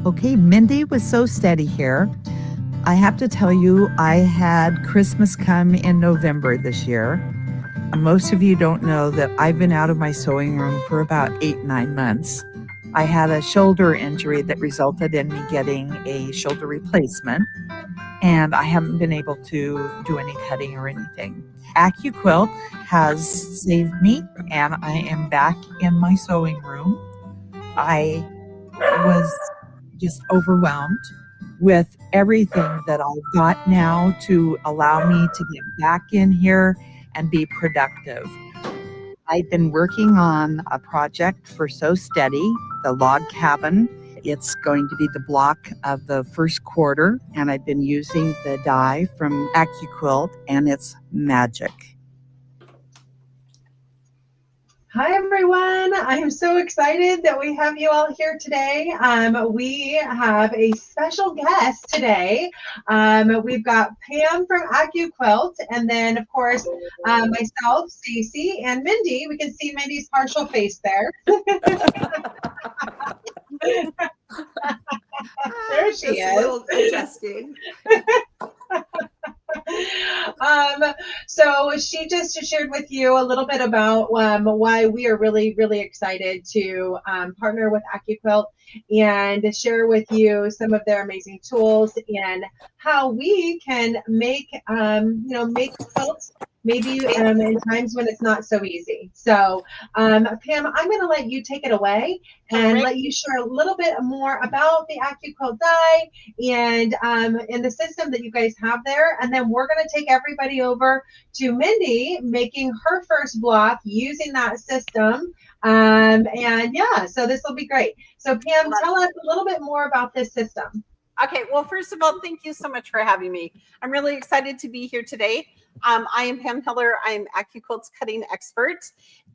Okay, Mindy was so steady here. I have to tell you, I had Christmas come in November this year. Most of you don't know that I've been out of my sewing room for about 8-9 months. I had a shoulder injury that resulted in me getting a shoulder replacement, and I haven't been able to do any cutting or anything. Accuquilt has saved me, and I am back in my sewing room. I was just overwhelmed with everything that I've got now to allow me to get back in here and be productive. I've been working on a project for So Steady, the log cabin. It's going to be the block of the first quarter, and I've been using the dye from Accuquilt, and it's magic. Hi, everyone. I am so excited that we have you all here today. We have a special guest today. We've got Pam from Accuquilt, and then, of course, myself, Stacy, and Mindy. We can see Mindy's partial face there. There she is. A little adjusting. So she just shared with you a little bit about why we are really, really excited to partner with Accuquilt and share with you some of their amazing tools and how we can make, make quilts maybe in times when it's not so easy. So Pam, I'm going to let you take it away and let you share a little bit more about the Accuquilt dye and the system that you guys have there. And then we're going to take everybody over to Mindy making her first block using that system. And yeah, so this will be great. So Pam, tell us a little bit more about this system. Okay, well, first of all, thank you so much for having me. I'm really excited to be here today. I am Pam Hiller. I'm Accuquilt's cutting expert.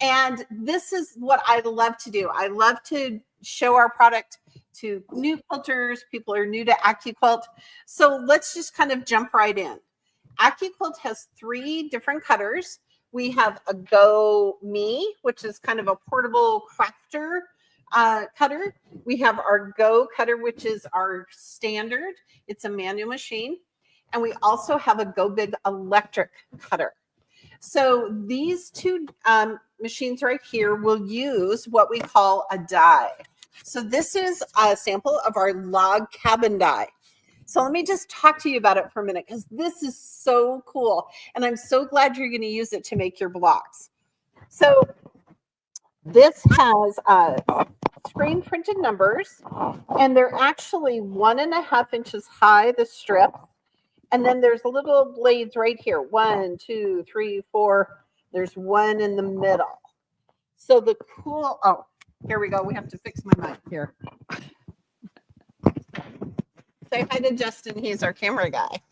And this is what I love to do. I love to show our product to new quilters, people who are new to Accuquilt. So let's just kind of jump right in. Accuquilt has 3 different cutters. We have a Go Me, which is kind of a portable crafter cutter. We have our Go cutter, which is our standard. It's a manual machine. And we also have a Go Big electric cutter. So these 2 machines right here will use what we call a die. So this is a sample of our log cabin die. So let me just talk to you about it for a minute because this is so cool. And I'm so glad you're going to use it to make your blocks. So this has screen printed numbers, and they're actually 1.5 inches high, the strip. And then there's little blades right here. 1, 2, 3, 4. There's one in the middle. So the cool, oh, here we go. We have to fix my mic here. Say hi to Justin. He's our camera guy.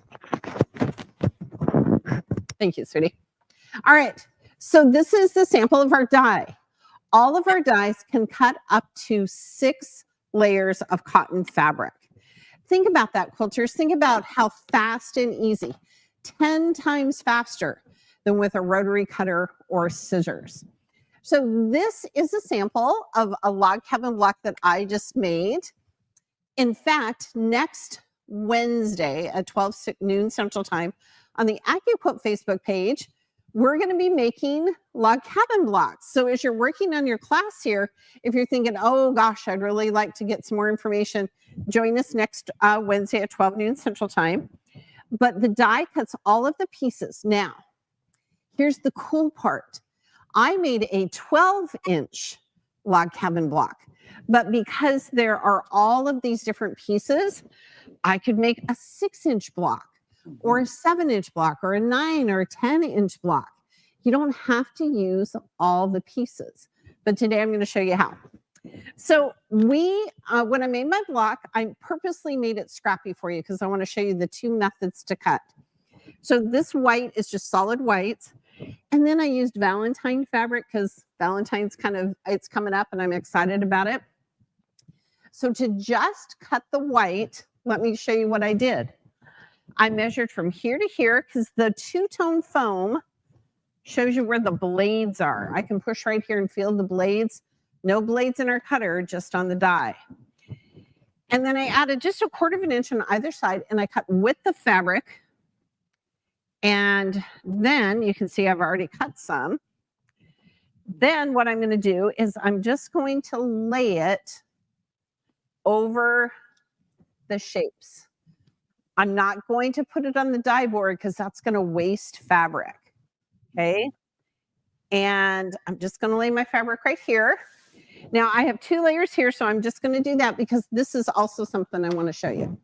Thank you, sweetie. All right. So this is the sample of our die. All of our dies can cut up to 6 layers of cotton fabric. Think about that, quilters. Think about how fast and easy, 10 times faster than with a rotary cutter or scissors. So this is a sample of a log cabin block that I just made. In fact, next Wednesday at 12 noon Central Time on the Accuquilt Facebook page, we're going to be making log cabin blocks. So as you're working on your class here, if you're thinking, oh gosh, I'd really like to get some more information, join us next Wednesday at 12 noon Central Time. But the die cuts all of the pieces. Now, here's the cool part. I made a 12-inch log cabin block, but because there are all of these different pieces, I could make a 6-inch block or a 7-inch block or a 9 or a 10-inch block. You don't have to use all the pieces, but today I'm going to show you how. So when I made my block, I purposely made it scrappy for you because I want to show you the 2 methods to cut. So this white is just solid white. And then I used Valentine fabric because Valentine's it's coming up and I'm excited about it. So to just cut the white, let me show you what I did. I measured from here to here because the 2-tone foam shows you where the blades are. I can push right here and feel the blades. No blades in our cutter, just on the die. And then I added just 1/4 inch on either side, and I cut with the fabric. And then you can see I've already cut some. Then what I'm going to do is I'm just going to lay it over the shapes. I'm not going to put it on the die board because that's going to waste fabric. Okay. And I'm just going to lay my fabric right here. Now I have 2 layers here, so I'm just going to do that because this is also something I want to show you.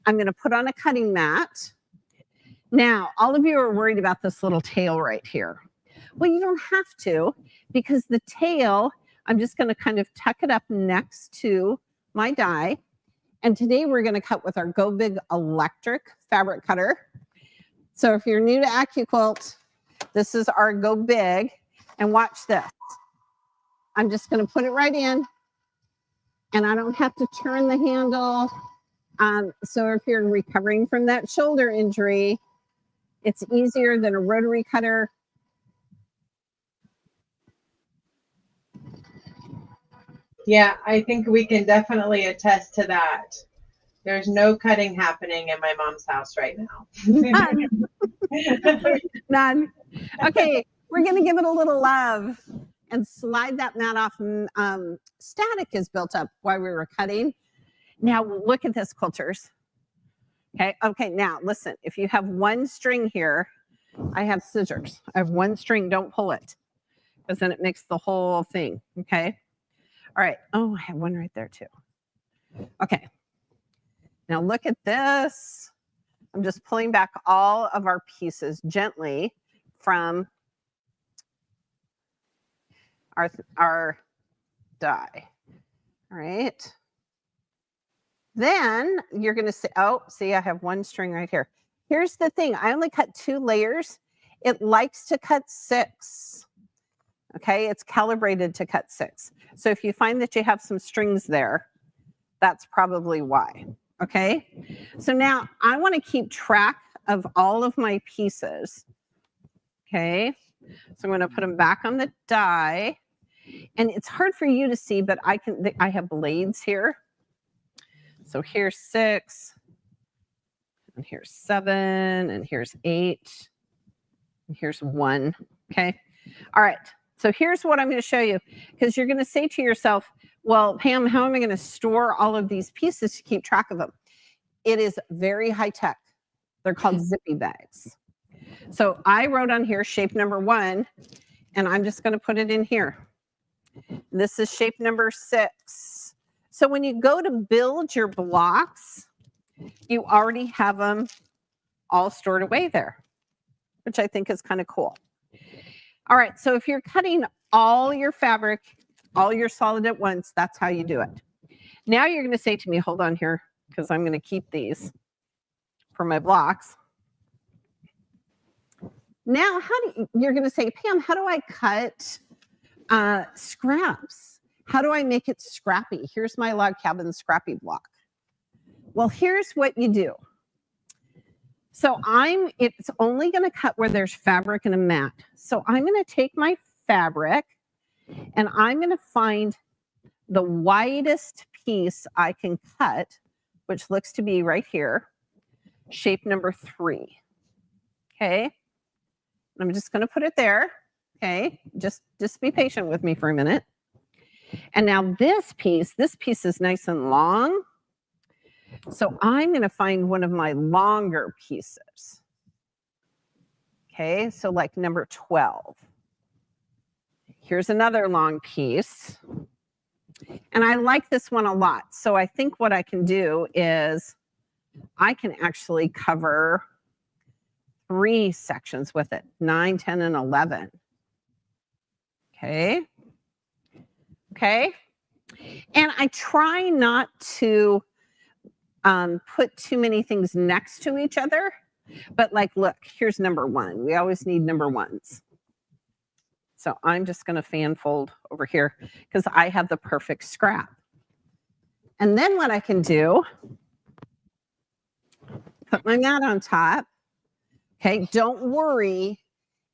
I'm going to put on a cutting mat. Now, all of you are worried about this little tail right here. Well, you don't have to, because the tail, I'm just going to kind of tuck it up next to my die. And today we're going to cut with our Go Big electric fabric cutter. So if you're new to Accuquilt, this is our Go Big. And watch this. I'm just going to put it right in. And I don't have to turn the handle. So if you're recovering from that shoulder injury, it's easier than a rotary cutter. Yeah, I think we can definitely attest to that. There's no cutting happening in my mom's house right now. None. Okay, we're going to give it a little love and slide that mat off. Static is built up while we were cutting. Now look at this, quilters. Okay, now listen, if you have 1 string here, I have scissors. I have 1 string, don't pull it, because then it makes the whole thing, okay? All right, oh, I have 1 right there too. Okay, now look at this. I'm just pulling back all of our pieces gently from our die, all right? Then you're going to say, oh, see, I have 1 string right here. Here's the thing. I only cut 2 layers. It likes to cut 6. Okay, it's calibrated to cut 6. So if you find that you have some strings there, that's probably why. Okay, so now I want to keep track of all of my pieces. Okay, so I'm going to put them back on the die. And it's hard for you to see, but I have blades here. So here's 6, and here's 7, and here's 8, and here's 1. Okay. All right. So here's what I'm going to show you, because you're going to say to yourself, well, Pam, how am I going to store all of these pieces to keep track of them? It is very high tech. They're called zippy bags. So I wrote on here shape number 1, and I'm just going to put it in here. This is shape number 6. So when you go to build your blocks, you already have them all stored away there, which I think is kind of cool. All right, so if you're cutting all your fabric, all your solid at once, that's how you do it. Now you're going to say to me, hold on here, because I'm going to keep these for my blocks. Now, you're going to say, Pam, how do I cut scraps? How do I make it scrappy? Here's my log cabin scrappy block. Well, here's what you do. So it's only going to cut where there's fabric and a mat. So I'm going to take my fabric and I'm going to find the widest piece I can cut, which looks to be right here, shape number 3. Okay. I'm just going to put it there. Okay. Just be patient with me for a minute. And now this piece is nice and long. So I'm going to find one of my longer pieces. Okay, so like number 12. Here's another long piece. And I like this one a lot. So I think what I can do is I can actually cover 3 sections with it, 9, 10, and 11. Okay. Okay. And I try not to put too many things next to each other, but like, look, here's number 1. We always need number 1s. So I'm just going to fan fold over here because I have the perfect scrap. And then what I can do, put my mat on top. Okay, don't worry.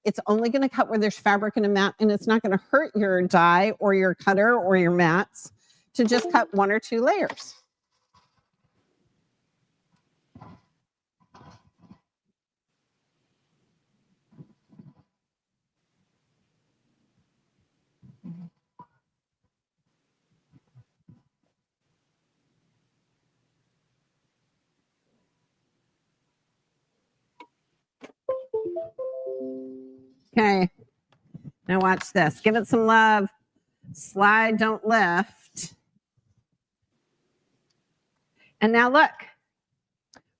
It's only going to cut where there's fabric and a mat, and it's not going to hurt your die or your cutter or your mats to just cut 1 or 2 layers. Okay. Now watch this. Give it some love. Slide, don't lift. And now look.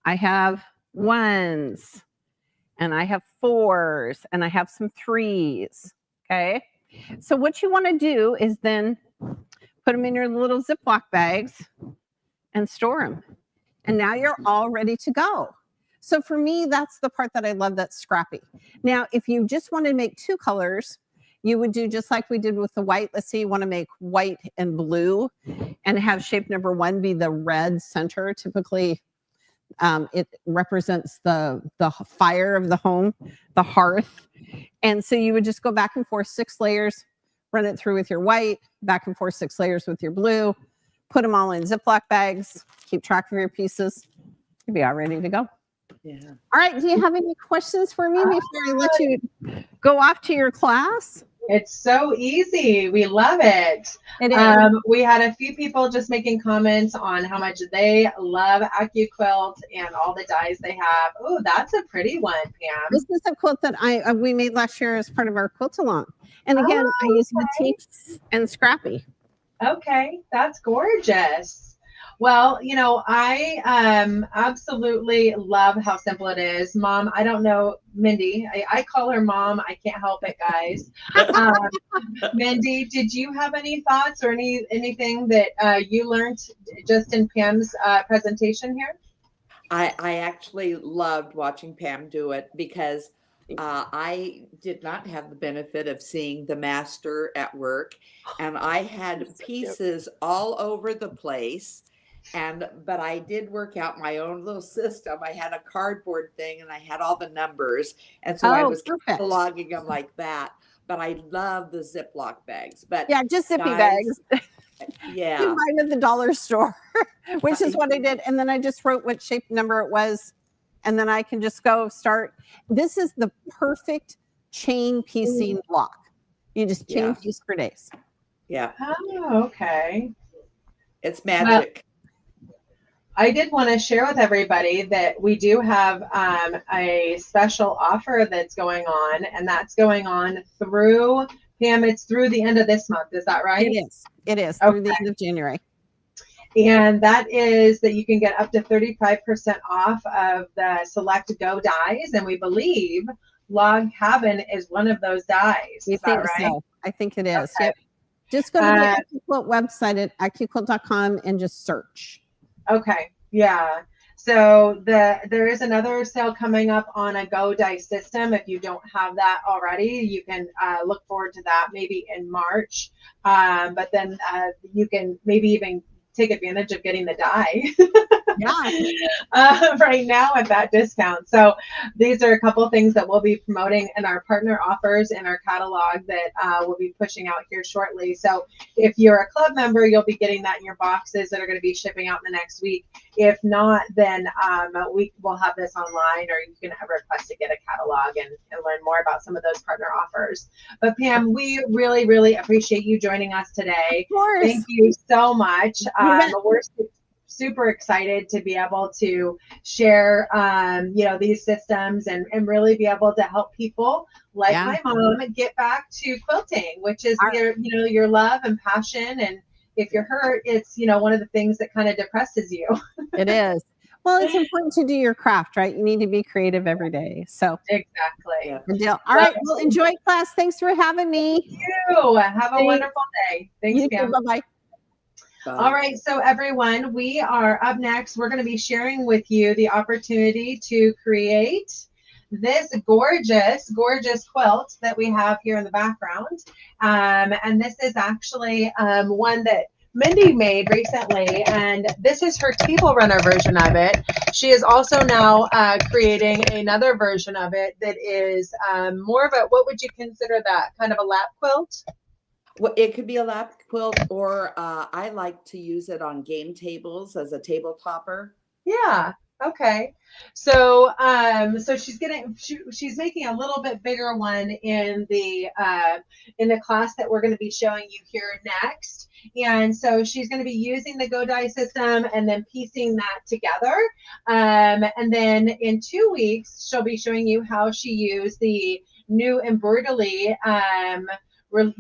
I have ones, and I have fours, and I have some threes. Okay. So what you want to do is then put them in your little Ziploc bags and store them. And now you're all ready to go. So for me, that's the part that I love, that's scrappy. Now, if you just want to make 2 colors, you would do just like we did with the white. Let's say you want to make white and blue and have shape number 1 be the red center. Typically, it represents the fire of the home, the hearth. And so you would just go back and forth 6 layers, run it through with your white, back and forth 6 layers with your blue, put them all in Ziploc bags, keep track of your pieces. You'll be all ready to go. Yeah. All right. Do you have any questions for me before I let you go off to your class? It's so easy. We love it. It is. We had a few people just making comments on how much they love Accuquilt and all the dies they have. Oh, that's a pretty one, Pam. This is a quilt that we made last year as part of our quilt along. And again, I use Batiks and Scrappy. Okay, that's gorgeous. Well, you know, I absolutely love how simple it is. Mom, I don't know, Mindy, I call her Mom. I can't help it, guys. Mindy, did you have any thoughts or anything that you learned just in Pam's presentation here? I actually loved watching Pam do it because I did not have the benefit of seeing the master at work, and I had pieces all over the place. But I did work out my own little system. I had a cardboard thing and I had all the numbers. And so I was cataloging them like that. But I love the Ziploc bags. But yeah, just zippy bags. Yeah. You buy them at the dollar store, which is what I did. And then I just wrote what shape number it was. And then I can just go start. This is the perfect chain piecing block. You just chain piece for days. Yeah. Oh, okay. It's magic. I did want to share with everybody that we do have a special offer that's going on, and that's going on through, Pam, it's through the end of this month. Is that right? It is. It is through the end of January. And that is that you can get up to 35% off of the select Go dies. And we believe Log Cabin is one of those dies. You think right? So? I think it is. Okay. Yep. Just go to the Accuquilt website at accuquilt.com and just search. Okay, yeah. So there is another sale coming up on a Go Dice system. If you don't have that already, you can look forward to that maybe in March. But then you can maybe even take advantage of getting the die right now at that discount. So these are a couple of things that we'll be promoting in our partner offers in our catalog that we'll be pushing out here shortly. So if you're a club member, you'll be getting that in your boxes that are going to be shipping out in the next week. If not, then we will have this online, or you can have a request to get a catalog and learn more about some of those partner offers. But Pam, we really, really appreciate you joining us today. Of course. Thank you so much. We're super excited to be able to share, you know, these systems and really be able to help people like my mom get back to quilting, which is your love and passion. And if you're hurt, it's, you know, one of the things that kind of depresses you. It is. Well, it's important to do your craft, right? You need to be creative every day. So exactly. Good deal. All right. Well, enjoy class. Thanks for having me. Thank you. Have a wonderful day. Thanks, Pam. Bye-bye. All right, so everyone, we are up next. We're going to be sharing with you the opportunity to create this gorgeous, gorgeous quilt that we have here in the background. And this is actually one that Mindy made recently, and this is her table runner version of it. She is also now creating another version of it that is more of a, what would you consider that, kind of a lap quilt? Well, it could be a lap quilt, or I like to use it on game tables as a table topper. Yeah. Okay. So so she's making a little bit bigger one in the class that we're going to be showing you here next. And so she's going to be using the Go Die system and then piecing that together. And then in 2 weeks, she'll be showing you how she used the new embroidery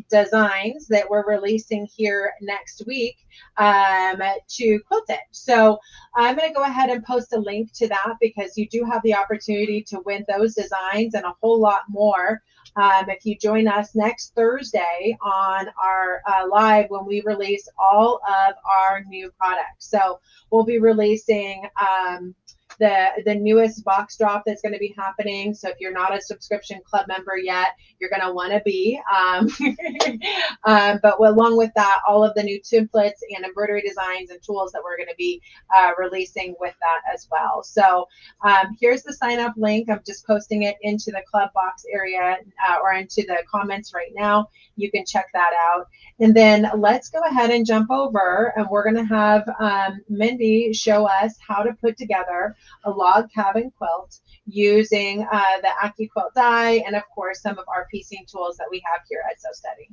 designs that we're releasing here next week to quilt it. So I'm going to go ahead and post a link to that because you do have the opportunity to win those designs and a whole lot more if you join us next Thursday on our live when we release all of our new products. So we'll be releasing the newest box drop that's going to be happening. So if you're not a subscription club member yet, you're going to want to be. But along with that, all of the new templates and embroidery designs and tools that we're going to be releasing with that as well. So here's the sign up link. I'm just posting it into the club box area or into the comments right now. You can check that out. And then let's go ahead and jump over, and we're going to have Mendy show us how to put together a log cabin quilt using the Accuquilt die and, of course, some of our piecing tools that we have here at So Steady.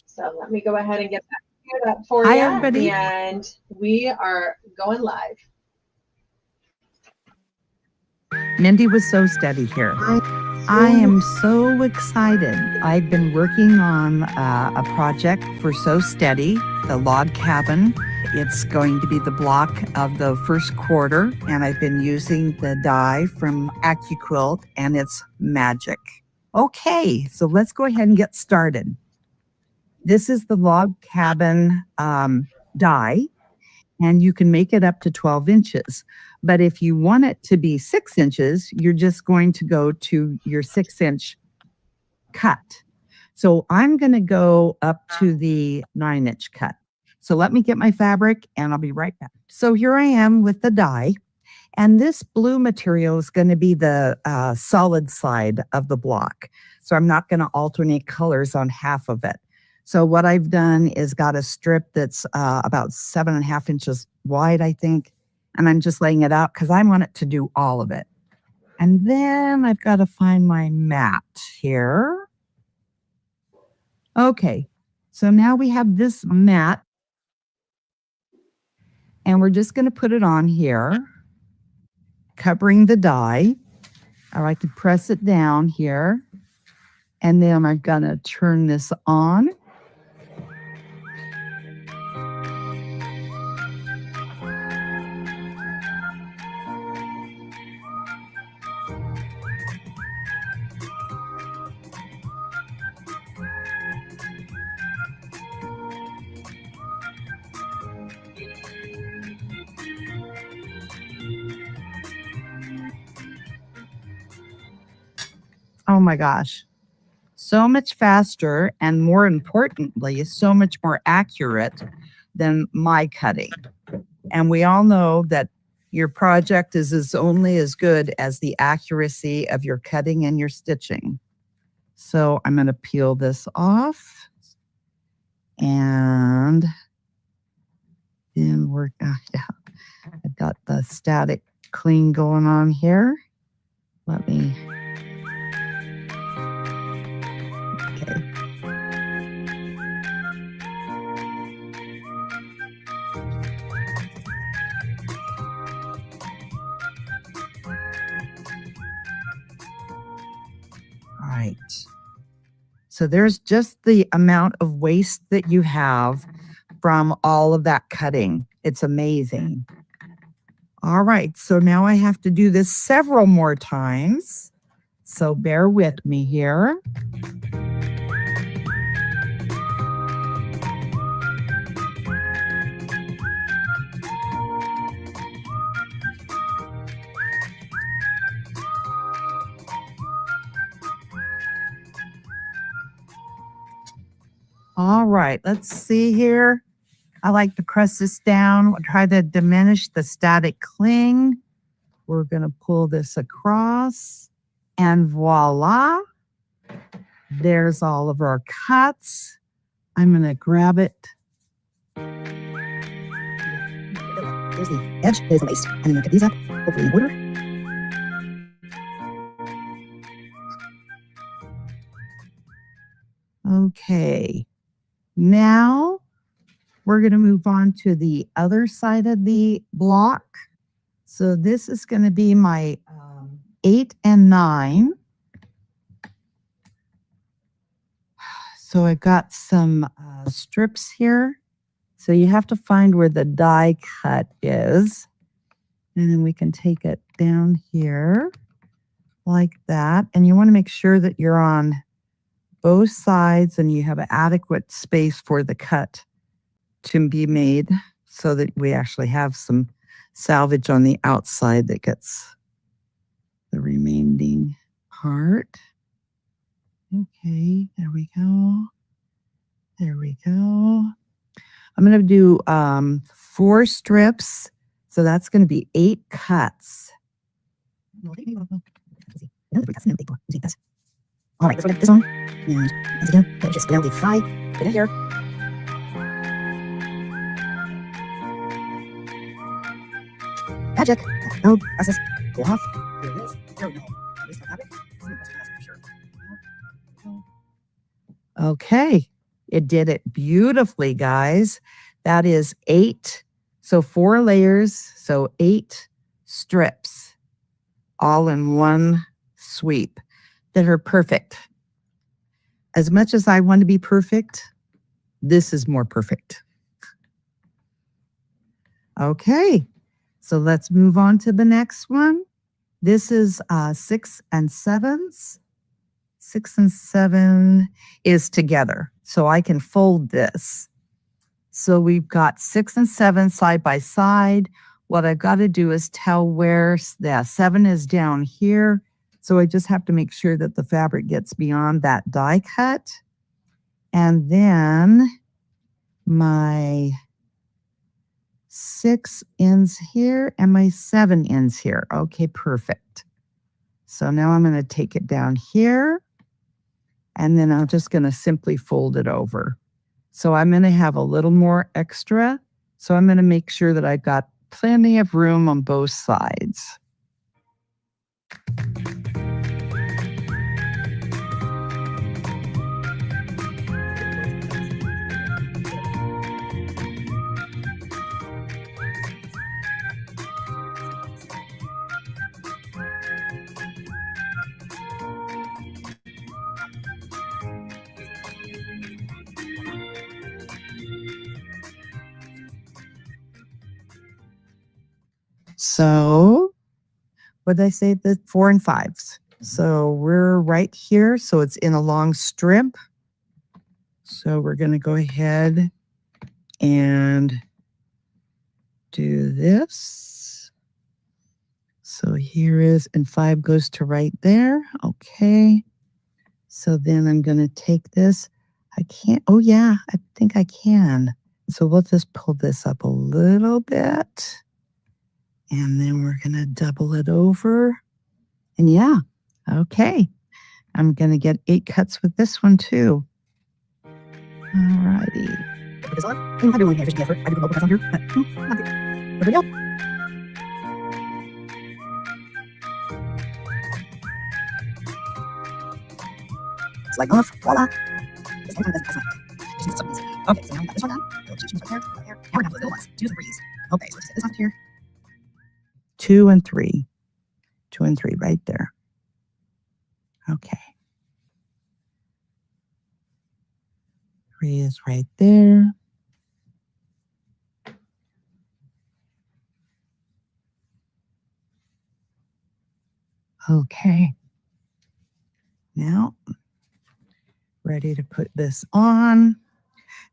So let me go ahead and get that cleared up for Hi, you. everybody. And we are going live. Mendy was So Steady here. I am so excited. I've been working on a project for So Steady, the log cabin. It's going to be the block of the first quarter, and I've been using the die from Accuquilt, and it's magic. Okay, so let's go ahead and get started. This is the log cabin die, and you can make it up to 12 inches. But if you want it to be 6 inches, you're just going to go to your 6-inch cut. So I'm going to go up to the 9-inch cut. So let me get my fabric and I'll be right back. So here I am with the die. And this blue material is going to be the solid side of the block. So I'm not going to alternate colors on half of it. So what I've done is got a strip that's about 7.5 inches wide, I think. And I'm just laying it out because I want it to do all of it. And then I've got to find my mat here. Okay, so now we have this mat. And we're just going to put it on here, covering the die. I like to press it down here. And then I'm going to turn this on. Oh my gosh. So much faster and more importantly, so much more accurate than my cutting. And we all know that your project is only as good as the accuracy of your cutting and your stitching. So I'm going to peel this off. And then I've got the static clean going on here. Let me. Okay. All right. So there's just the amount of waste that you have from all of that cutting. It's amazing. All right. So now I have to do this several more times. So bear with me here. All right, let's see here. I like to press this down, try to diminish the static cling. We're going to pull this across, and voila. There's all of our cuts. I'm going to grab it. There's the edge, there's the waist, and then we'll get these up, hopefully in order. Okay, now we're going to move on to the other side of the block. So this is going to be my 8 and 9. So I've got some strips here. So you have to find where the die cut is. And then we can take it down here like that. And you want to make sure that you're on both sides and you have an adequate space for the cut to be made so that we actually have some salvage on the outside that gets the remaining part. Okay, there we go. There we go. I'm going to do 4 strips. So that's going to be 8 cuts. All right, let's look at this one. And once again, let's just barely fry. Get it here. Magic. No, process. Go off. Here it is. There we go. Release the fabric. Okay, it did it beautifully, guys. That is 8. So 4 layers, so 8 strips, all in one sweep that are perfect. As much as I want to be perfect, this is more perfect. Okay, so let's move on to the next one. This is 6 and 7s. 6 and 7 is together, so I can fold this. So we've got 6 and 7 side by side. What I've got to do is tell where the 7 is down here. So I just have to make sure that the fabric gets beyond that die cut. And then my 6 ends here and my 7 ends here. Okay, perfect. So now I'm going to take it down here. And then I'm just going to simply fold it over. So I'm going to have a little more extra. So I'm going to make sure that I've got plenty of room on both sides. So what did I say? The 4 and 5s. So we're right here. So it's in a long strip. So we're going to go ahead and do this. So here is, and 5 goes to right there. Okay. So then I'm going to take this. I can't, oh yeah, I think I can. So we'll just pull this up a little bit. And then we're going to double it over. And yeah, okay. I'm going to get 8 cuts with this one too. All righty. Put this on. I'm doing here, just the effort. I do the mobile cuts on here, but not good. There we go. Slide off. Voila. This one doesn't pass out. Just need something easy. Okay, so now we got this one done. Go two right there, right there. Now we're going to have the little ones. 2s and 3s. Okay, so let's set this on here. 2 and 3. 2 and 3 right there. Okay. 3 is right there. Okay. Now, ready to put this on.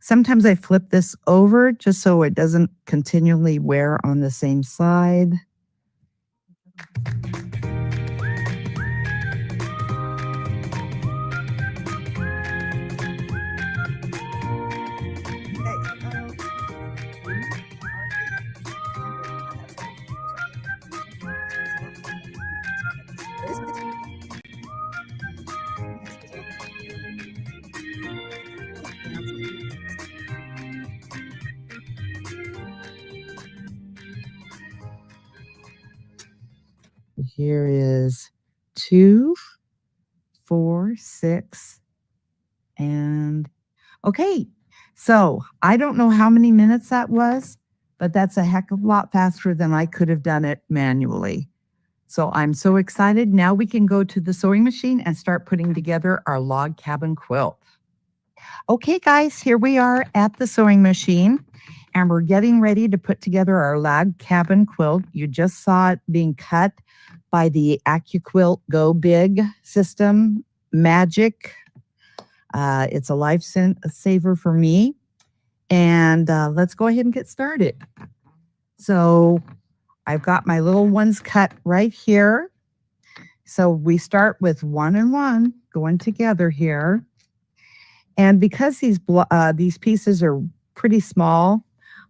Sometimes I flip this over just so it doesn't continually wear on the same side. here is 2, 4, 6, and okay. So I don't know how many minutes that was, but that's a heck of a lot faster than I could have done it manually. So I'm so excited. Now we can go to the sewing machine and start putting together our log cabin quilt. Okay, guys, here we are at the sewing machine, and we're getting ready to put together our log cabin quilt. You just saw it being cut by the Accuquilt Go Big system. Magic. It's a lifesaver for me. And let's go ahead and get started. So I've got my little ones cut right here. So we start with 1 and 1 going together here. And because these pieces are pretty small,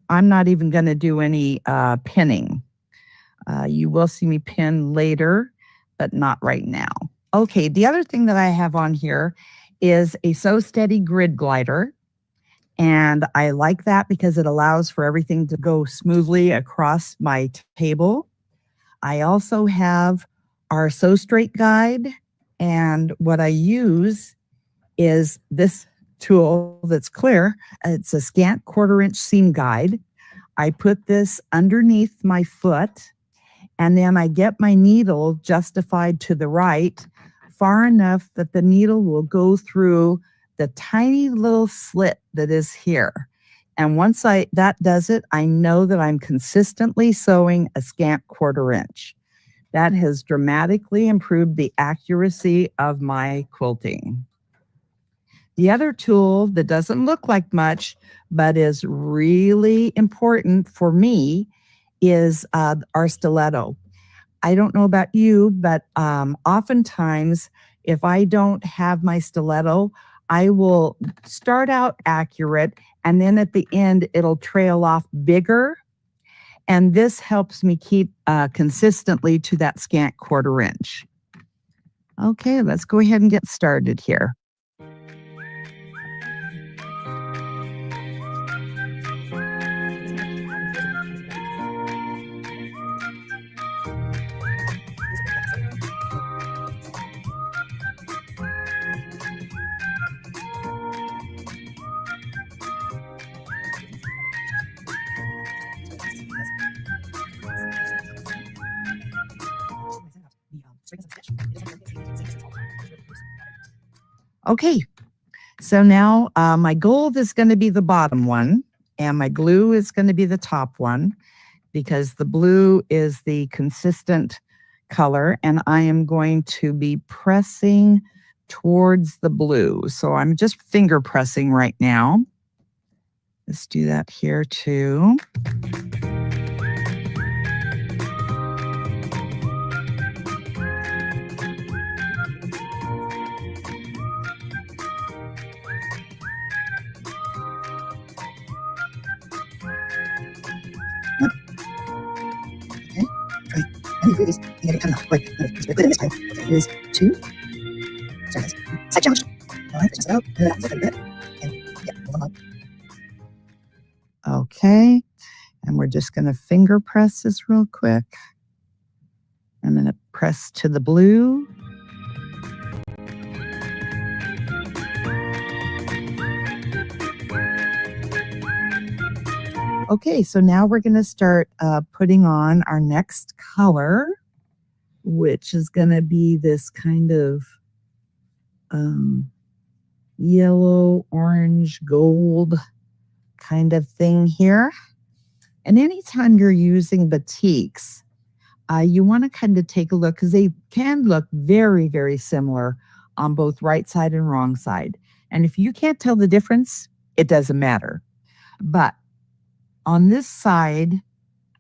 I'm not even going to do any pinning. You will see me pin later, but not right now. Okay, the other thing that I have on here is a Sew Steady grid glider. And I like that because it allows for everything to go smoothly across my table. I also have our Sew Straight guide. And what I use is this tool that's clear. It's a scant 1/4-inch seam guide. I put this underneath my foot, and then I get my needle justified to the right far enough that the needle will go through the tiny little slit that is here. And once that does it, I know that I'm consistently sewing a scant 1/4-inch. That has dramatically improved the accuracy of my quilting. The other tool that doesn't look like much, but is really important for me, is our stiletto. I don't know about you, but oftentimes if I don't have my stiletto, I will start out accurate, and then at the end, it'll trail off bigger. And this helps me keep consistently to that scant 1/4-inch. Okay, let's go ahead and get started here. Okay, so now my gold is going to be the bottom one, and my glue is going to be the top one, because the blue is the consistent color, and I am going to be pressing towards the blue. So I'm just finger pressing right now. Let's do that here too. Let me do this and get it coming off. Wait, let's put it this time. Okay, here's 2. Sorry, guys. Side challenge. All right, push this out. Just a little bit. And yeah, move them up. Okay, and we're just going to finger press this real quick. I'm going to press to the blue. Okay, so now we're going to start putting on our next color, which is going to be this kind of yellow, orange, gold kind of thing here. And anytime you're using batiks, you want to kind of take a look, because they can look very, very similar on both right side and wrong side. And if you can't tell the difference, it doesn't matter. But on this side,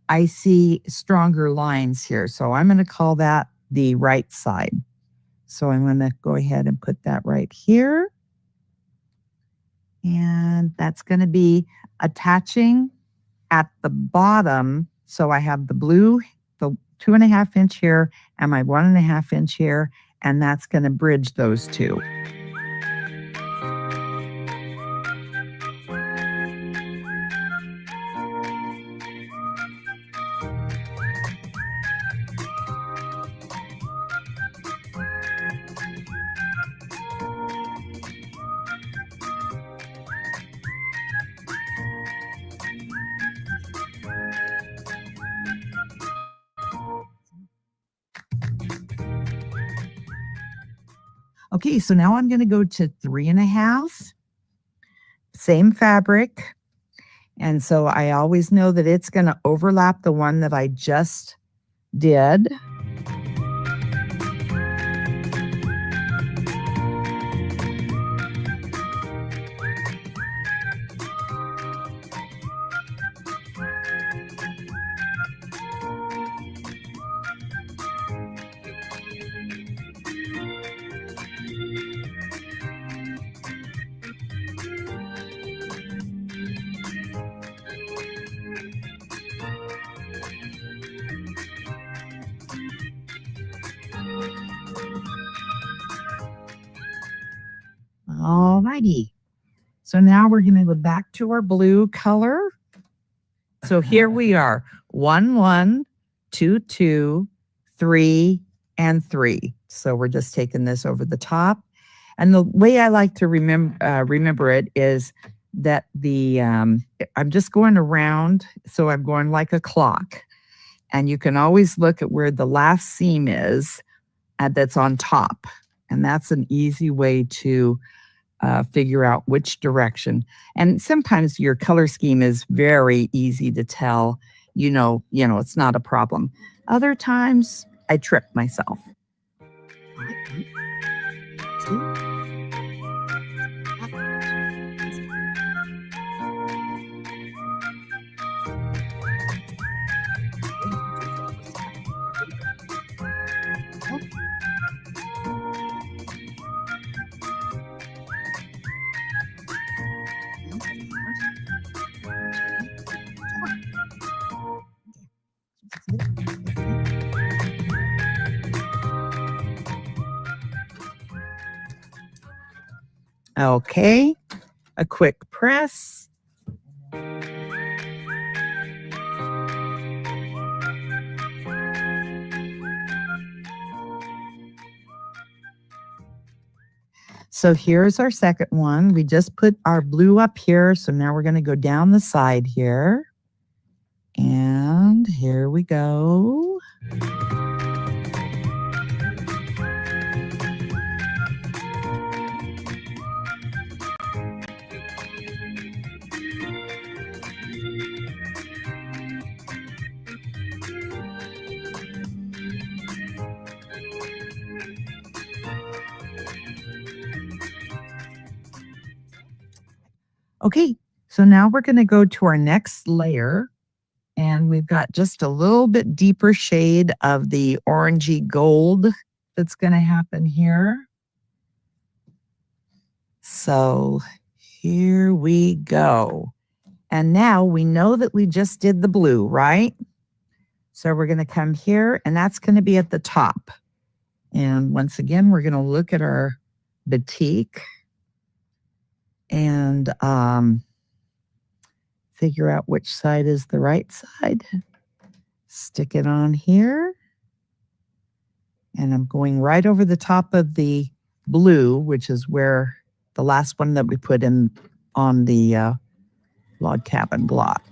I see stronger lines here. So I'm going to call that the right side. So I'm going to go ahead and put that right here. And that's going to be attaching at the bottom. So I have the blue, the 2.5-inch here, and my 1.5-inch here, and that's going to bridge those two. Okay, so now I'm going to go to 3.5, same fabric. And so I always know that it's going to overlap the one that I just did. All righty. So now we're going to go back to our blue color. So here we are, 1, 1, 2, 2, 3, and 3. So we're just taking this over the top. And the way I like to remember it is that I'm just going around, so I'm going like a clock. And you can always look at where the last seam is that's on top. And that's an easy way to figure out which direction. And sometimes your color scheme is very easy to tell. You know, it's not a problem. Other times I trip myself. Okay, a quick press. So here's our second one. We just put our blue up here. So now we're going to go down the side here. And here we go. Okay, so now we're going to go to our next layer, and we've got just a little bit deeper shade of the orangey gold that's going to happen here. So here we go. And now we know that we just did the blue, right? So we're going to come here, and that's going to be at the top. And once again, we're going to look at our batik and figure out which side is the right side. Stick it on here. And I'm going right over the top of the blue, which is where the last one that we put in on the log cabin block.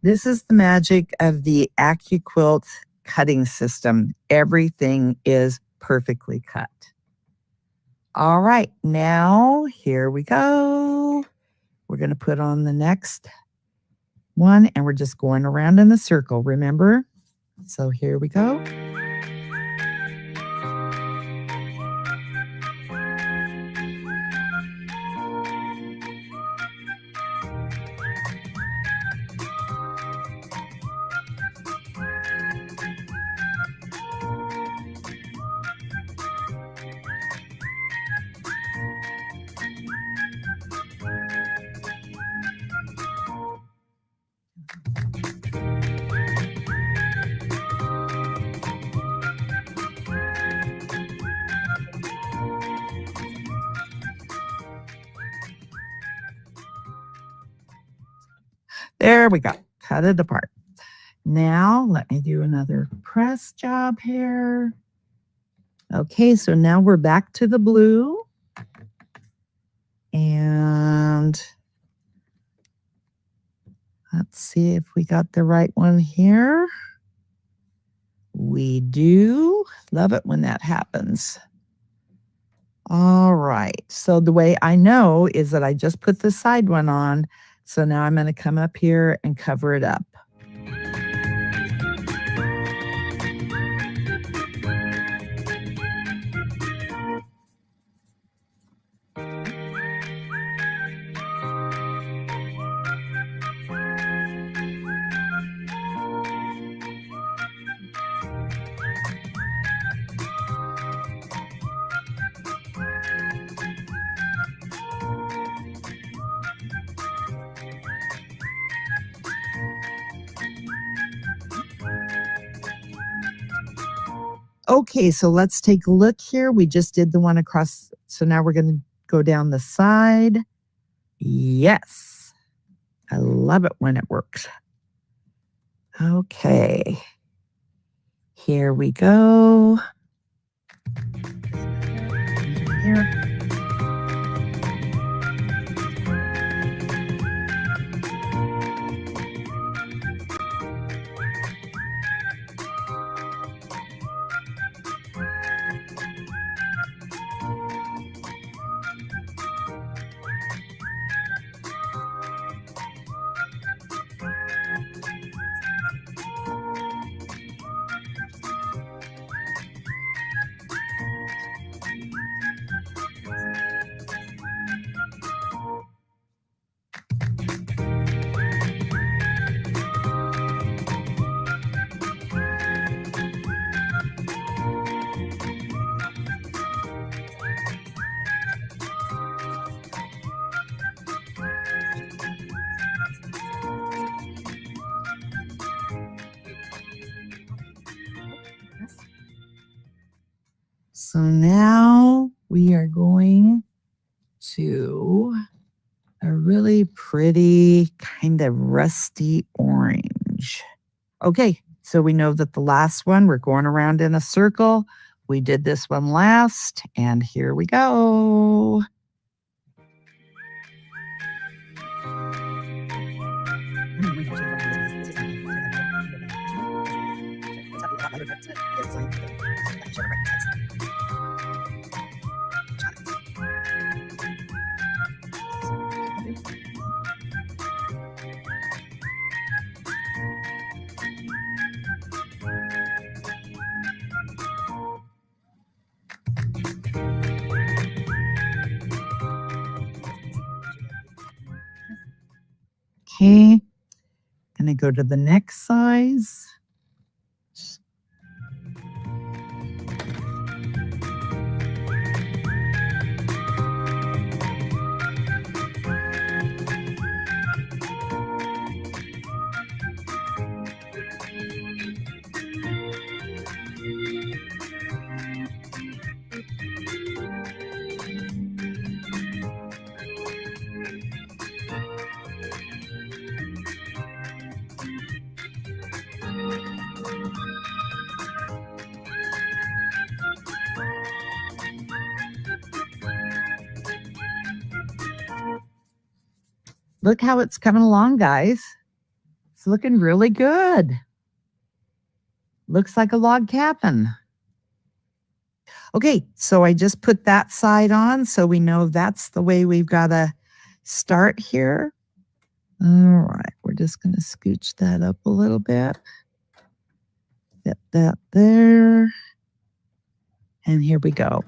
This is the magic of the Accuquilt cutting system. Everything is perfectly cut. All right, now here we go. We're going to put on the next one, and we're just going around in a circle, remember? So here we go. There we go. Cut it apart. Now let me do another press job here. Okay, so now we're back to the blue. And let's see if we got the right one here. We do. Love it when that happens. All right. So the way I know is that I just put the side one on. So now I'm going to come up here and cover it up. Okay, so let's take a look here. We just did the one across. So now we're going to go down the side. Yes. I love it when it works. Okay. Here we go. Here. So now we are going to a really pretty kind of rusty orange. Okay, so we know that the last one, we're going around in a circle. We did this one last, and here we go. Okay, gonna go to the next size. Look how it's coming along, guys. It's looking really good. Looks like a log cabin. Okay, so I just put that side on, so we know that's the way we've got to start here. All right, we're just going to scooch that up a little bit. Get that there. And here we go.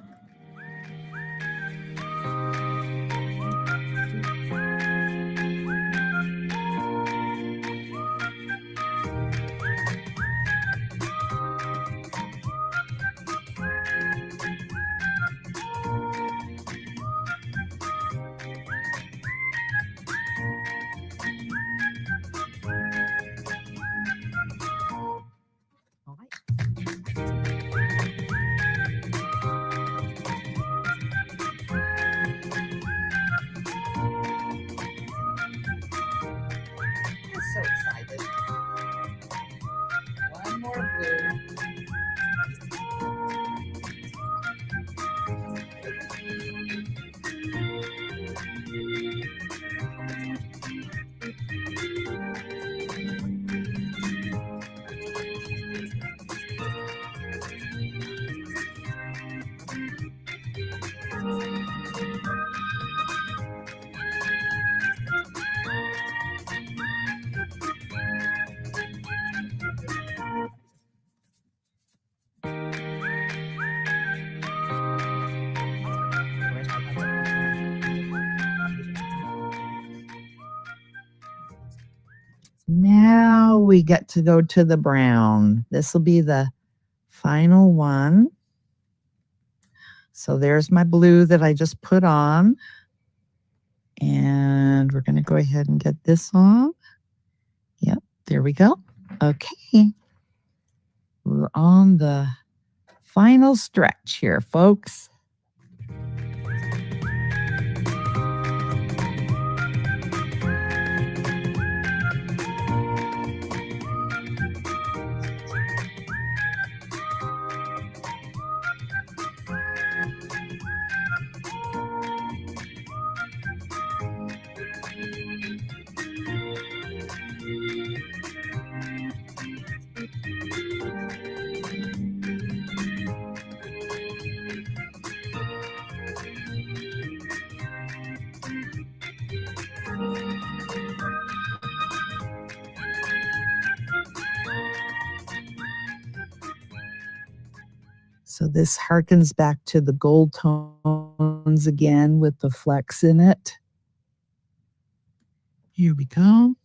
Now we get to go to the brown. This will be the final one. So there's my blue that I just put on. And we're going to go ahead and get this on. Yep, there we go. Okay. We're on the final stretch here, folks. So this harkens back to the gold tones again with the flecks in it. Here we go.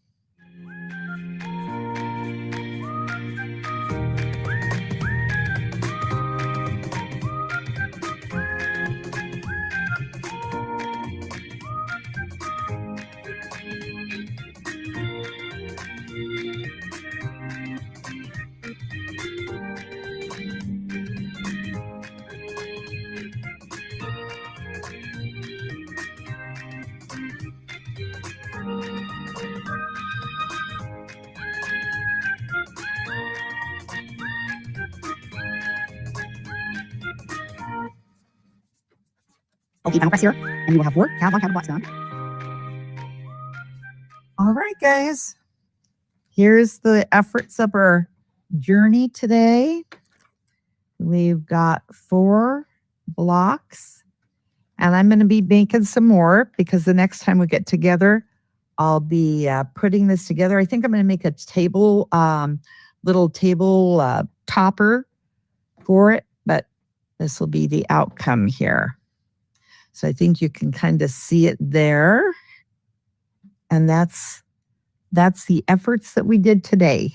Okay, final press here, and you will have 4 tab on tab blocks done. All right, guys. Here's the efforts of our journey today. We've got 4 blocks, and I'm going to be making some more because the next time we get together, I'll be putting this together. I think I'm going to make a table, little table topper for it, but this will be the outcome here. So I think you can kind of see it there. And that's the efforts that we did today.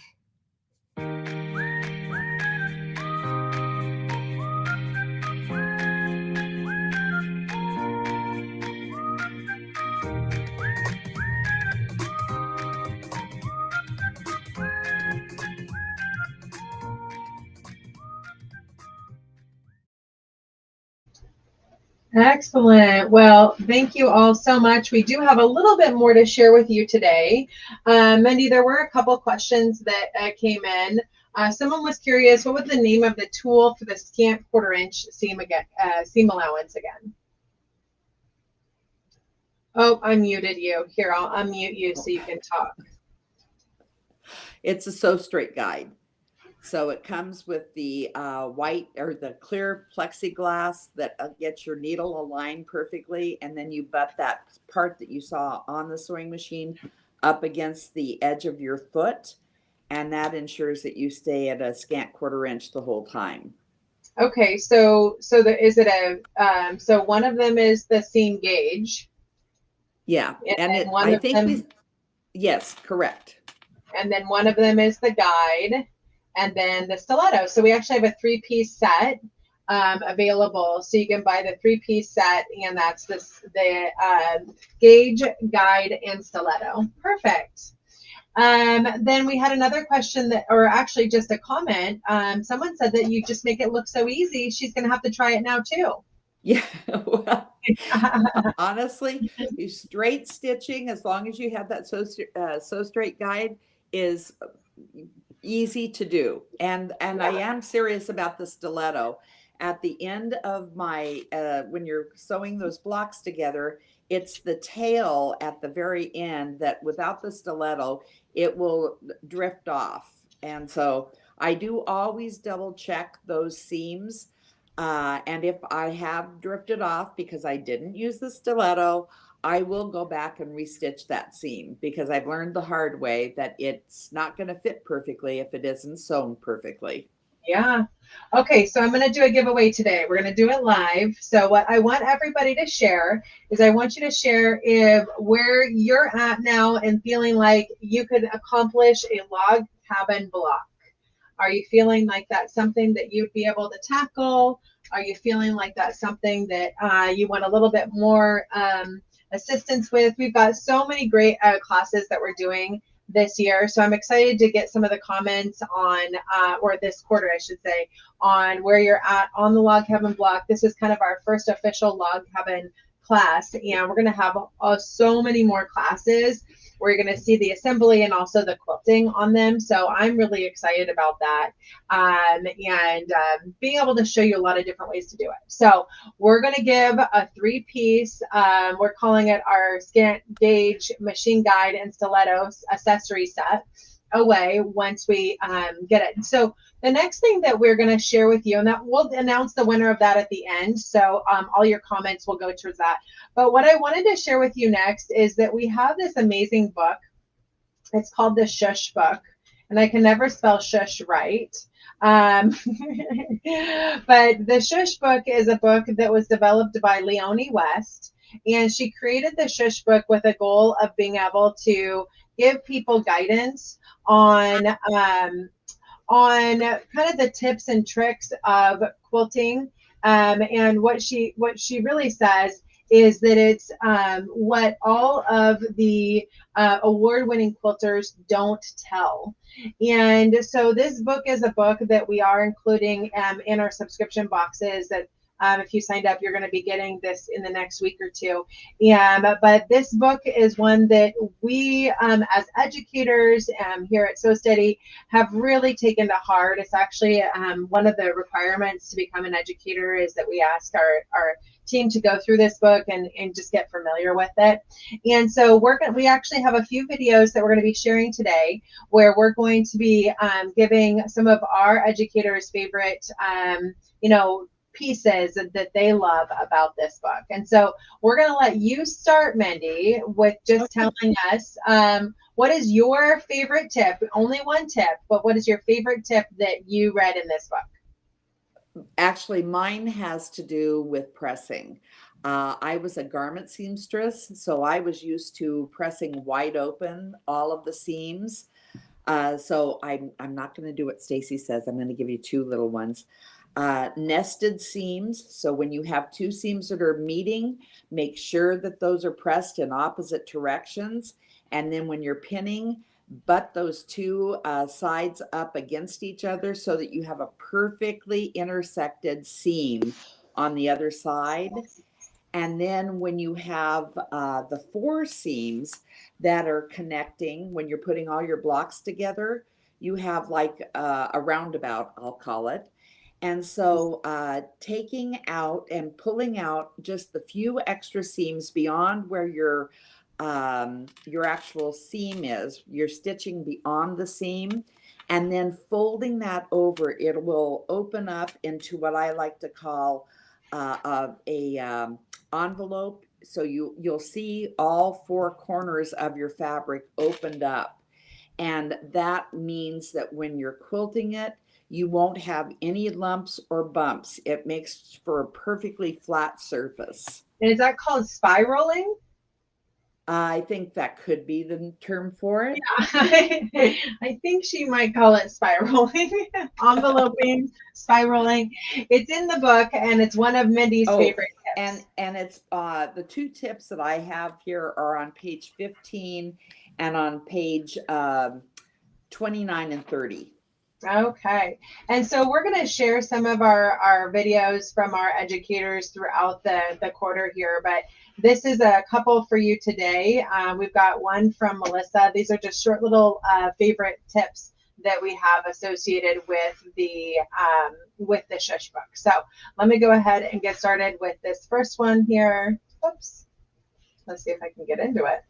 Excellent. Well, thank you all so much. We do have a little bit more to share with you today. Mendy, there were a couple questions that came in. Someone was curious, what was the name of the tool for the scant 1/4 inch seam allowance again? Oh, I muted you. Here, I'll unmute you so you can talk. It's a sew straight guide. So it comes with the white or the clear plexiglass that gets your needle aligned perfectly. And then you butt that part that you saw on the sewing machine up against the edge of your foot. And that ensures that you stay at a scant 1/4 inch the whole time. Okay, so is it a so one of them is the seam gauge. Yeah, and it, one I of think them, yes, correct. and then one of them is the guide, and then the stiletto. So we actually have a 3-piece set available. So you can buy the 3-piece set, and that's the gauge, guide, and stiletto. Perfect. Then we had another question that, or actually just a comment. Someone said that you just make it look so easy. She's going to have to try it now too. Yeah, well, honestly, you straight stitching, as long as you have that sew straight guide, is easy to do. And I am serious about the stiletto. At the end of my when you're sewing those blocks together, it's the tail at the very end that without the stiletto, it will drift off. And so I do always double check those seams. And if I have drifted off because I didn't use the stiletto, I will go back and restitch that seam because I've learned the hard way that it's not going to fit perfectly if it isn't sewn perfectly. Yeah. Okay, so I'm going to do a giveaway today. We're going to do it live. So what I want everybody to share is I want you to share if where you're at now and feeling like you could accomplish a log cabin block. Are you feeling like that's something that you'd be able to tackle? Are you feeling like that's something that you want a little bit more assistance with? We've got so many great classes that we're doing this year. So I'm excited to get some of the comments on, or this quarter, I should say, on where you're at on the log cabin block. This is kind of our first official log cabin class, and we're going to have so many more classes where you're going to see the assembly and also the quilting on them. So I'm really excited about that, and being able to show you a lot of different ways to do it. So we're going to give a 3-piece, we're calling it our scant gauge machine guide and stiletto accessory set away once we get it. So the next thing that we're going to share with you, and that we'll announce the winner of that at the end. So all your comments will go towards that. But what I wanted to share with you next is that we have this amazing book. It's called the Sshh book, and I can never spell shush right. But the Sshh book is a book that was developed by Leonie West, and she created the Sshh book with a goal of being able to give people guidance on kind of the tips and tricks of quilting. And what she really says is that it's what all of the award-winning quilters don't tell. And so this book is a book that we are including in our subscription boxes that if you signed up, you're going to be getting this in the next week or two. But this book is one that we, as educators here at So Steady, have really taken to heart. It's actually one of the requirements to become an educator is that we ask our team to go through this book and just get familiar with it. And so we actually have a few videos that we're going to be sharing today where we're going to be giving some of our educators' favorite, pieces that they love about this book. And so we're going to let you start, Mendy, with just telling us what is your favorite tip, only one tip, but what is your favorite tip that you read in this book? Actually, mine has to do with pressing. I was a garment seamstress, so I was used to pressing wide open all of the seams. So I'm not going to do what Stacy says. I'm going to give you 2 little ones. Nested seams. So when you have 2 seams that are meeting, make sure that those are pressed in opposite directions. And then when you're pinning, butt those 2 sides up against each other so that you have a perfectly intersected seam on the other side. And then when you have the 4 seams that are connecting, when you're putting all your blocks together, you have like a roundabout, I'll call it. And so taking out and pulling out just the few extra seams beyond where your actual seam is, you're stitching beyond the seam, and then folding that over, it will open up into what I like to call a envelope. So you'll see all 4 corners of your fabric opened up. And that means that when you're quilting it, you won't have any lumps or bumps. It makes for a perfectly flat surface. And is that called spiraling? I think that could be the term for it. Yeah. I think she might call it spiraling, enveloping, spiraling. It's in the book, and it's one of Mendy's favorite tips. And it's the 2 tips that I have here are on page 15 and on page 29 and 30. Okay. And so we're going to share some of our videos from our educators throughout the quarter here, but this is a couple for you today. We've got one from Melissa. These are just short little favorite tips that we have associated with the Sshh book. So let me go ahead and get started with this first one here. Oops. Let's see if I can get into it.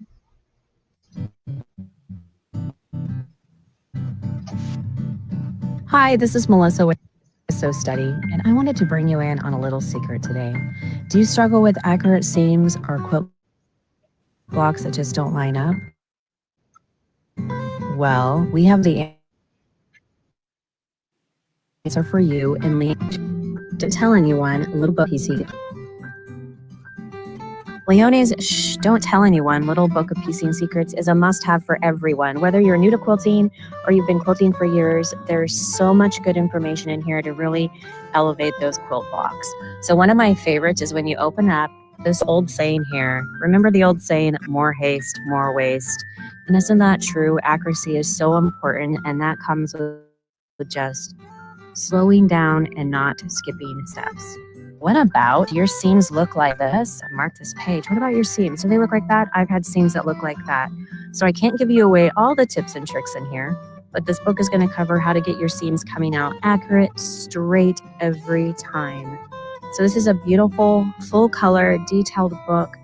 Hi, this is Melissa with So Steady, and I wanted to bring you in on a little secret today. Do you struggle with accurate seams or quilt blocks that just don't line up? Well, we have the are for you and Lee. Don't tell anyone. Little book PC. Leone's Shh, Don't Tell Anyone Little Book of Piecing Secrets is a must-have for everyone. Whether you're new to quilting or you've been quilting for years, there's so much good information in here to really elevate those quilt blocks. So one of my favorites is when you open up this old saying here. Remember the old saying, more haste, more waste. And isn't that true? Accuracy is so important, and that comes with just slowing down and not skipping steps. What about your seams look like this? Mark this page. What about your seams? Do they look like that? I've had seams that look like that. So I can't give you away all the tips and tricks in here, but this book is going to cover how to get your seams coming out accurate, straight every time. So this is a beautiful, full color, detailed book.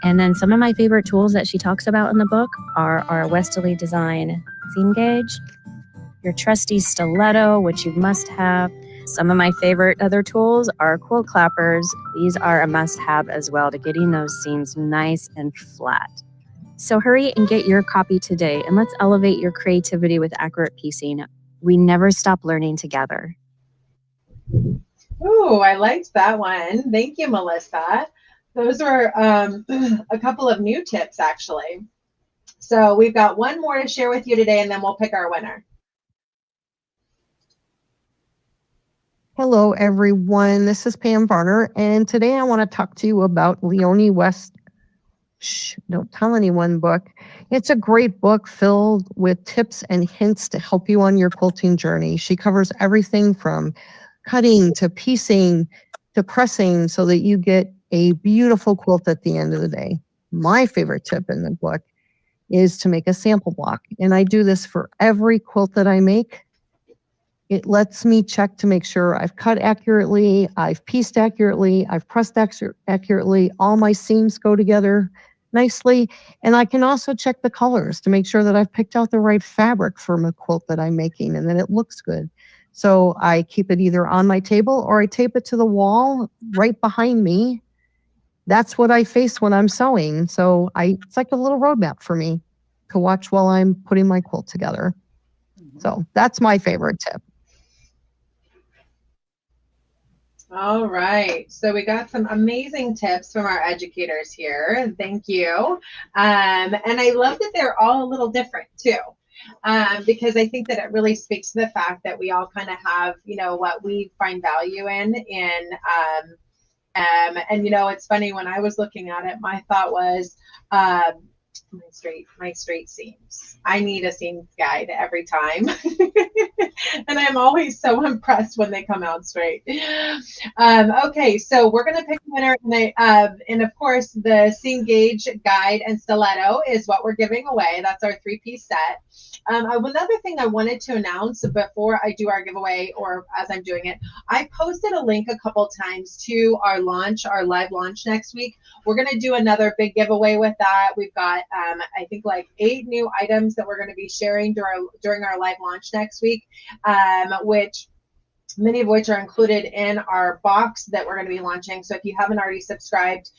And then some of my favorite tools that she talks about in the book are our Westerly Design seam gauge, your trusty stiletto, which you must have. Some of my favorite other tools are quilt clappers. These are a must-have as well to getting those seams nice and flat. So hurry and get your copy today, and let's elevate your creativity with accurate piecing. We never stop learning together. Ooh, I liked that one. Thank you, Melissa. Those were a couple of new tips, actually. So we've got one more to share with you today, and then we'll pick our winner. Hello, everyone. This is Pam Varner, and today I want to talk to you about Leonie West. Shh, Don't Tell Anyone book. It's a great book filled with tips and hints to help you on your quilting journey. She covers everything from cutting to piecing to pressing so that you get a beautiful quilt at the end of the day. My favorite tip in the book is to make a sample block, and I do this for every quilt that I make. It lets me check to make sure I've cut accurately, I've pieced accurately, I've pressed accurately, all my seams go together nicely. And I can also check the colors to make sure that I've picked out the right fabric for a quilt that I'm making and that it looks good. So I keep it either on my table or I tape it to the wall right behind me. That's what I face when I'm sewing. So it's like a little roadmap for me to watch while I'm putting my quilt together. So that's my favorite tip. All right, so we got some amazing tips from our educators here. Thank you. And I love that they're all a little different too, because I think that it really speaks to the fact that we all kind of have, what we find value in. And it's funny, when I was looking at it, my thought was, my straight seams. I need a seams guide every time. And I'm always so impressed when they come out straight. Okay, so we're going to pick a winner. And of course, the seam gauge guide and stiletto is what we're giving away. That's our 3-piece set. Another thing I wanted to announce before I do our giveaway, or as I'm doing it, I posted a link a couple times to our live launch next week. We're going to do another big giveaway with that. We've got, I think, like 8 new items that we're going to be sharing during our live launch next week, many of which are included in our box that we're going to be launching. So if you haven't already subscribed,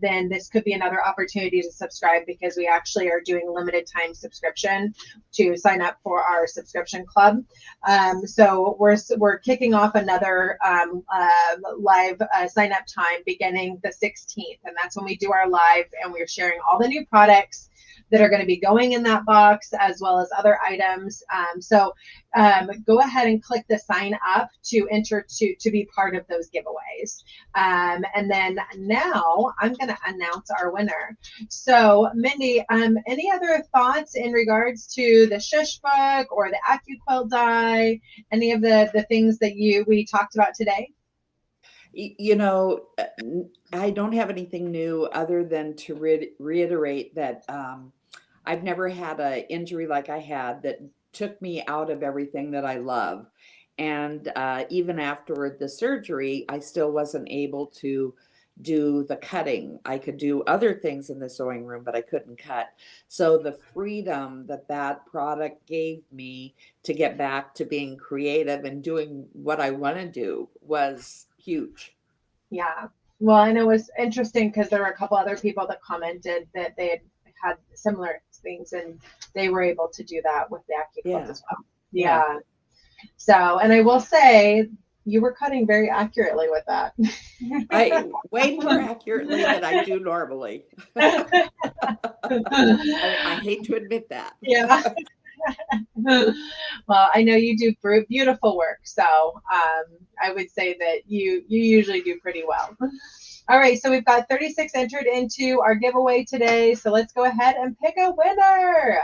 then this could be another opportunity to subscribe, because we actually are doing limited time subscription to sign up for our subscription club. So we're kicking off another live sign up time beginning the 16th. And that's when we do our live, and we're sharing all the new products that are going to be going in that box, as well as other items. So go ahead and click the sign up to enter to be part of those giveaways. And then now I'm going to announce our winner. So Mindy, any other thoughts in regards to the Sshh book or the Accuquilt die, any of the things that we talked about today? I don't have anything new other than to reiterate that I've never had an injury like I had that took me out of everything that I love. And even after the surgery, I still wasn't able to do the cutting. I could do other things in the sewing room, but I couldn't cut. So the freedom that product gave me to get back to being creative and doing what I want to do was huge. Yeah. Well, and it was interesting because there were a couple other people that commented that they had similar things, and they were able to do that with the Accuquilt as well. Yeah. So, and I will say, you were cutting very accurately with that. I way more accurately than I do normally. I hate to admit that. Yeah. Well, I know you do beautiful work, so I would say that you usually do pretty well. All right, so we've got 36 entered into our giveaway today, so let's go ahead and pick a winner.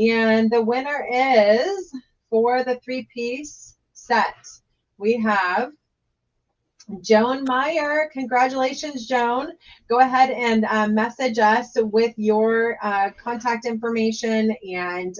And the winner is, for the 3-piece set, we have Joan Meyer. Congratulations, Joan. Go ahead and message us with your contact information, and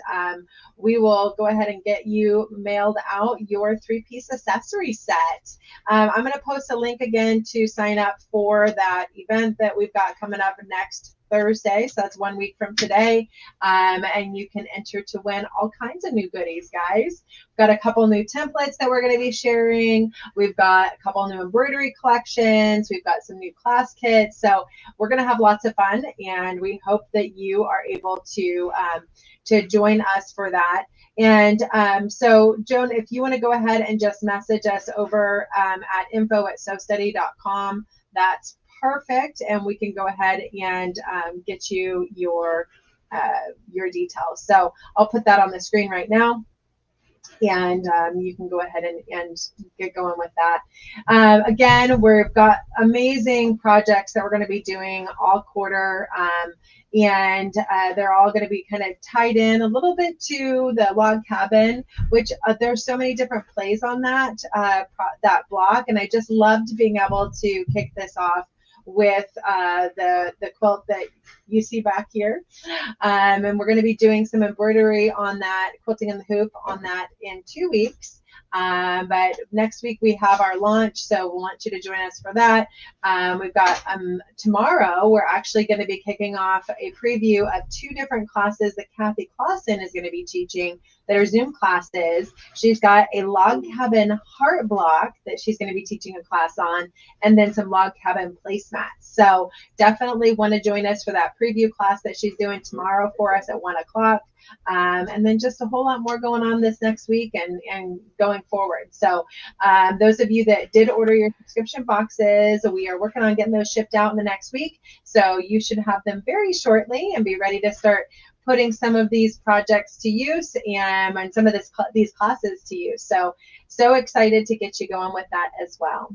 we will go ahead and get you mailed out your 3-piece accessory set. I'm going to post a link again to sign up for that event that we've got coming up next Thursday, so that's 1 week from today, and you can enter to win all kinds of new goodies, guys. We've got a couple new templates that we're going to be sharing. We've got a couple new embroidery collections. We've got some new class kits, so we're going to have lots of fun, and we hope that you are able to join us for that. And so, Joan, if you want to go ahead and just message us over at info@sewsteady.com, that's perfect, and we can go ahead and get you your details. So I'll put that on the screen right now, and you can go ahead and get going with that. Again, we've got amazing projects that we're going to be doing all quarter, and they're all going to be kind of tied in a little bit to the log cabin, which there's so many different plays on that block, and I just loved being able to kick this off with the quilt that you see back here, and we're going to be doing some embroidery on that, quilting in the hoop on that, in 2 weeks. But next week we have our launch, so we want you to join us for that. We've got tomorrow, we're actually going to be kicking off a preview of 2 different classes that Kathy Clausen is going to be teaching that are Zoom classes. She's got a log cabin heart block that she's going to be teaching a class on, and then some log cabin placemats. So definitely want to join us for that preview class that she's doing tomorrow for us at 1 o'clock. And then just a whole lot more going on this next week and going forward. So those of you that did order your subscription boxes, we are working on getting those shipped out in the next week. So you should have them very shortly and be ready to start putting some of these projects to use and some of these classes to use. So excited to get you going with that as well.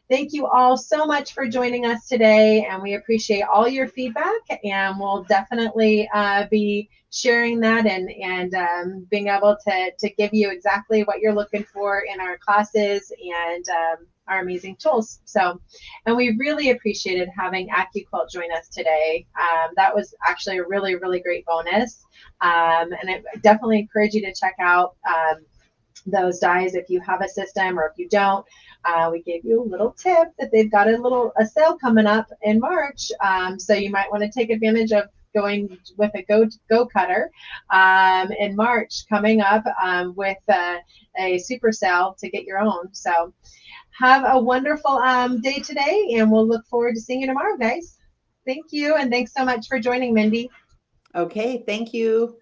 Thank you all so much for joining us today, and we appreciate all your feedback, and we'll definitely be sharing that and being able to give you exactly what you're looking for in our classes and our amazing tools. So, and we really appreciated having Accuquilt join us today. That was actually a really, really great bonus, and I definitely encourage you to check out those dies if you have a system, or if you don't. We gave you a little tip that they've got a sale coming up in March, so you might want to take advantage of going with a go cutter in March, coming up with a super sale to get your own. So have a wonderful day today, and we'll look forward to seeing you tomorrow, guys. Thank you, and thanks so much for joining, Mindy. Okay, thank you.